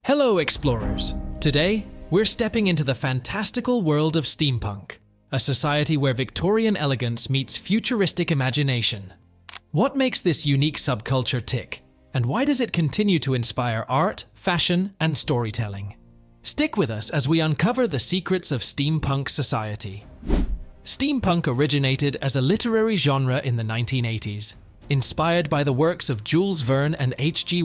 Hello, explorers! Today, we're stepping into the fantastical world of steampunk, a society where Victorian elegance meets futuristic imagination. What makes this unique subculture tick, and why does it continue to inspire art, fashion, and storytelling? Stick with us as we uncover the secrets of steampunk society. Steampunk originated as a literary genre in the 1980s, inspired by the works of Jules Verne and H.G.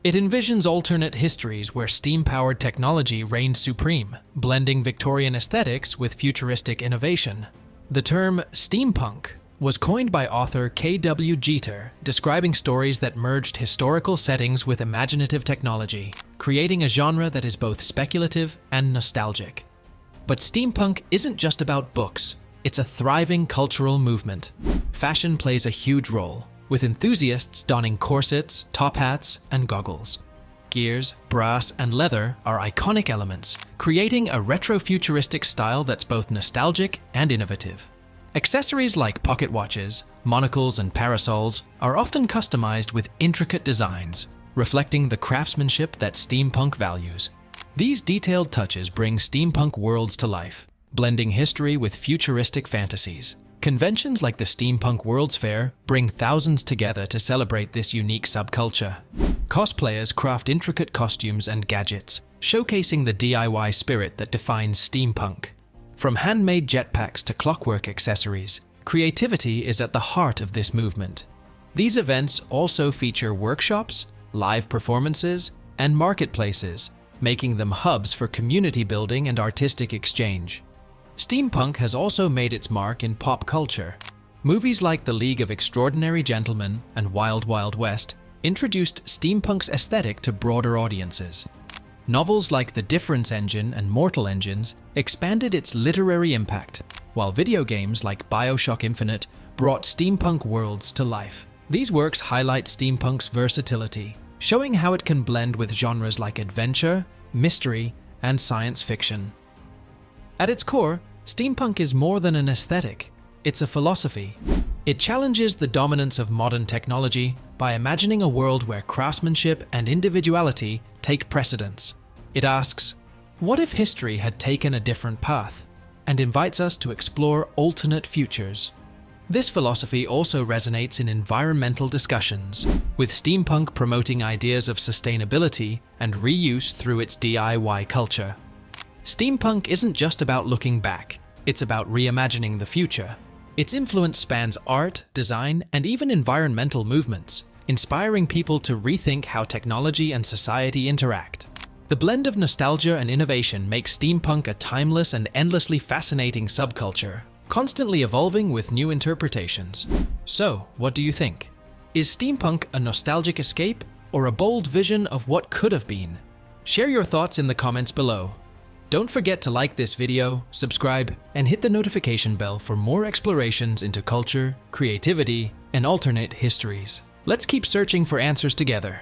It envisions alternate histories where steam-powered technology reigns supreme, blending Victorian aesthetics with futuristic innovation. The term steampunk was coined by author K.W. Jeter, describing stories that merged historical settings with imaginative technology, creating a genre that is both speculative and nostalgic. But steampunk isn't just about books, it's a thriving cultural movement. Fashion plays a huge role, with enthusiasts donning corsets, top hats, and goggles. Gears, brass, and leather are iconic elements, creating a retro-futuristic style that's both nostalgic and innovative. Accessories like pocket watches, monocles, and parasols are often customized with intricate designs, reflecting the craftsmanship that steampunk values. These detailed touches bring steampunk worlds to life, blending history with futuristic fantasies. Conventions like the Steampunk World's Fair bring thousands together to celebrate this unique subculture. Cosplayers craft intricate costumes and gadgets, showcasing the DIY spirit that defines steampunk. From handmade jetpacks to clockwork accessories, creativity is at the heart of this movement. These events also feature workshops, live performances, and marketplaces, making them hubs for community building and artistic exchange. Steampunk has also made its mark in pop culture. Movies like The League of Extraordinary Gentlemen and Wild Wild West introduced steampunk's aesthetic to broader audiences. Novels like The Difference Engine and Mortal Engines expanded its literary impact, while video games like BioShock Infinite brought steampunk worlds to life. These works highlight steampunk's versatility, showing how it can blend with genres like adventure, mystery, and science fiction. At its core, steampunk is more than an aesthetic, it's a philosophy. It challenges the dominance of modern technology by imagining a world where craftsmanship and individuality take precedence. It asks, what if history had taken a different path? And invites us to explore alternate futures. This philosophy also resonates in environmental discussions, with steampunk promoting ideas of sustainability and reuse through its DIY culture. Steampunk isn't just about looking back, it's about reimagining the future. Its influence spans art, design, and even environmental movements, inspiring people to rethink how technology and society interact. The blend of nostalgia and innovation makes steampunk a timeless and endlessly fascinating subculture, constantly evolving with new interpretations. So, what do you think? Is steampunk a nostalgic escape or a bold vision of what could have been? Share your thoughts in the comments below. Don't forget to like this video, subscribe, and hit the notification bell for more explorations into culture, creativity, and alternate histories. Let's keep searching for answers together.